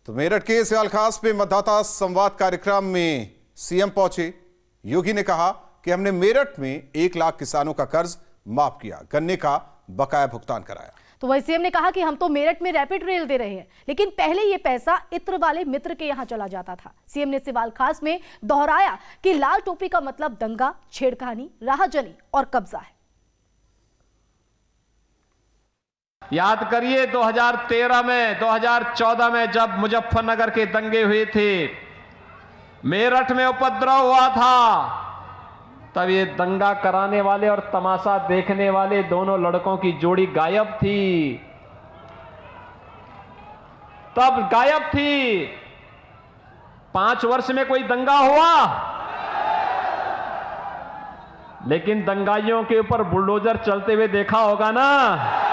तो मेरठ के सवाल खास पे मतदाता संवाद कार्यक्रम में सीएम पहुंचे। योगी ने कहा कि हमने मेरठ में 1 लाख किसानों का कर्ज माफ किया, गन्ने का बकाया भुगतान कराया। तो वही सीएम ने कहा कि हम तो मेरठ में रैपिड रेल दे रहे हैं, लेकिन पहले ये पैसा इत्र वाले मित्र के यहां चला जाता था। सीएम ने सवाल खास में दोहराया कि लाल टोपी का मतलब दंगा, छेड़खानी, राहजनी और कब्जा है। याद करिए 2013 में, 2014 में जब मुजफ्फरनगर के दंगे हुए थे, मेरठ में उपद्रव हुआ था, तब ये दंगा कराने वाले और तमाशा देखने वाले दोनों लड़कों की जोड़ी गायब थी। तब गायब थी। 5 वर्ष में कोई दंगा हुआ? लेकिन दंगाइयों के ऊपर बुलडोजर चलते हुए देखा होगा ना।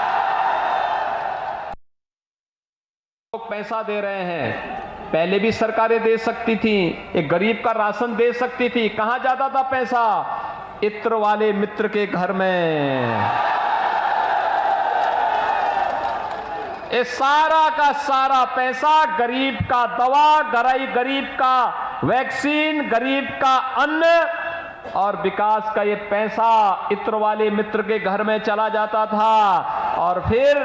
लोग पैसा दे रहे हैं, पहले भी सरकारें दे सकती थी, एक गरीब का राशन दे सकती थी। कहां जाता था पैसा? इत्र वाले मित्र के घर में। ये सारा का सारा पैसा गरीब का दवा, गरीब का वैक्सीन, गरीब का अन्न और विकास का ये पैसा इत्र वाले मित्र के घर में चला जाता था। और फिर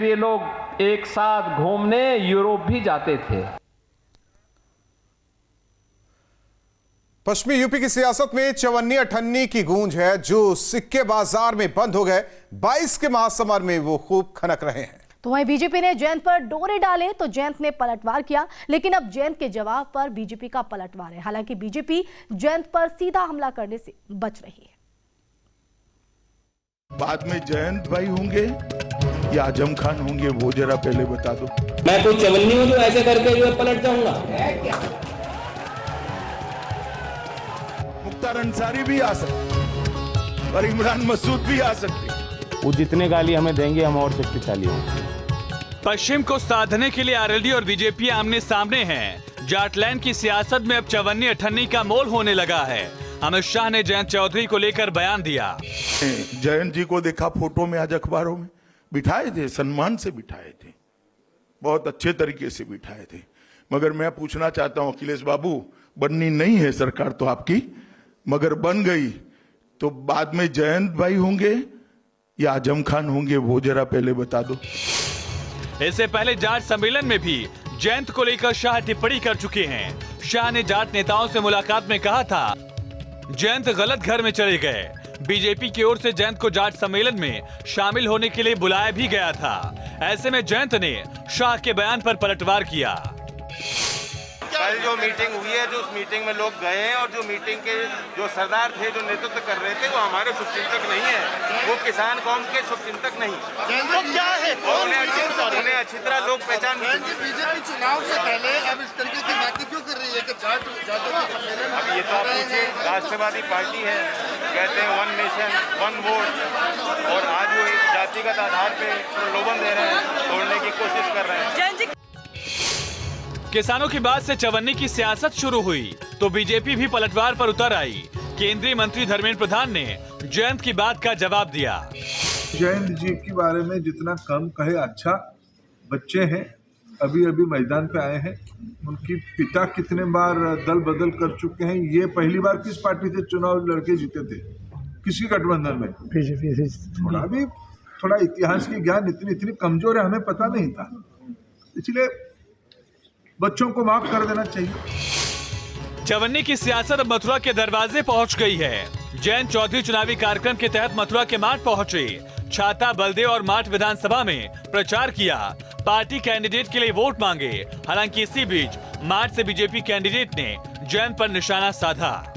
ये लोग एक साथ घूमने यूरोप भी जाते थे। पश्चिमी यूपी की सियासत में चवन्नी अठन्नी की गूंज है। जो सिक्के बाजार में बंद हो गए, 22 के महासमर में वो खूब खनक रहे हैं। तो वहीं बीजेपी ने जयंत पर डोरे डाले तो जयंत ने पलटवार किया, लेकिन अब जयंत के जवाब पर बीजेपी का पलटवार है। हालांकि बीजेपी जयंत पर सीधा हमला करने से बच रही है। बाद में जयंत भाई होंगे या आजम खान होंगे, वो जरा पहले बता दो। मैं कोई चवन्नी हूं जो ऐसे करके जो पलट जाऊंगा? मुख्तार अंसारी भी आ सकते और इमरान मसूद भी आ सकते। वो जितने गाली हमें देंगे हम और शक्तिशाली होंगे। पश्चिम को साधने के लिए आरएलडी और बीजेपी आमने सामने हैं। जाटलैंड की सियासत में अब चवन्नी अठन्नी का मोल होने लगा है। अमित शाह ने जयंत चौधरी को लेकर बयान दिया। जयंत जी को देखा फोटो में, आज अखबारों में बिठाए थे, सम्मान से बिठाए थे, बहुत अच्छे तरीके से बिठाए थे। मगर मैं पूछना चाहता हूं अखिलेश बाबू, बननी नहीं है सरकार तो आपकी, मगर बन गई तो बाद में जयंत भाई होंगे या आजम खान होंगे, वो जरा पहले बता दो। इससे पहले जाट सम्मेलन में भी जयंत को लेकर शाह टिप्पणी कर चुके हैं। शाह ने जाट नेताओं से मुलाकात में कहा था जयंत गलत घर में चले गए। बीजेपी की ओर से जयंत को जाट सम्मेलन में शामिल होने के लिए बुलाया भी गया था। ऐसे में जयंत ने शाह के बयान पर पलटवार किया। कल जो मीटिंग हुई है, जो उस मीटिंग में लोग गए हैं और जो मीटिंग के जो सरदार थे, जो नेतृत्व कर रहे थे, वो हमारे शुभचिंतक नहीं है, वो किसान कौम के शुभचिंतक नहीं। वो क्या है? उन्हें अच्छी तरह लोग पहचान। बीजेपी चुनाव से पहले अब इस तरीके की बातें क्यों कर रही है कि जाटों का सम्मेलन? अब ये तो आप पूछिए, राष्ट्रवादी पार्टी है, कहते हैं 1 नेशन 1 वोट, और आज वो जातिगत आधार पे प्रलोभन दे रहे हैं, तोड़ने की कोशिश कर रहे हैं। किसानों की बात से चवन्नी की सियासत शुरू हुई तो बीजेपी भी पलटवार पर उतर आई। केंद्रीय मंत्री धर्मेंद्र प्रधान ने जयंत की बात का जवाब दिया। जयंत जी के बारे में जितना कम कहे अच्छा। बच्चे हैं, अभी अभी मैदान पे आए हैं। उनकी पिता कितने बार दल बदल कर चुके हैं। ये पहली बार किस पार्टी से चुनाव लड़के जीते थे? किसी गठबंधन में? बीजेपी से। थोड़ा इतिहास की ज्ञान इतनी कमजोर है, हमें पता नहीं था, इसलिए बच्चों को माफ कर देना चाहिए। चवन्नी की सियासत अब मथुरा के दरवाजे पहुंच गई है। जयंत चौधरी चुनावी कार्यक्रम के तहत मथुरा के माठ पहुंचे। छाता, बलदेव और माठ विधानसभा में प्रचार किया। पार्टी कैंडिडेट के लिए वोट मांगे। हालांकि इसी बीच माठ से बीजेपी कैंडिडेट ने जयंत पर निशाना साधा।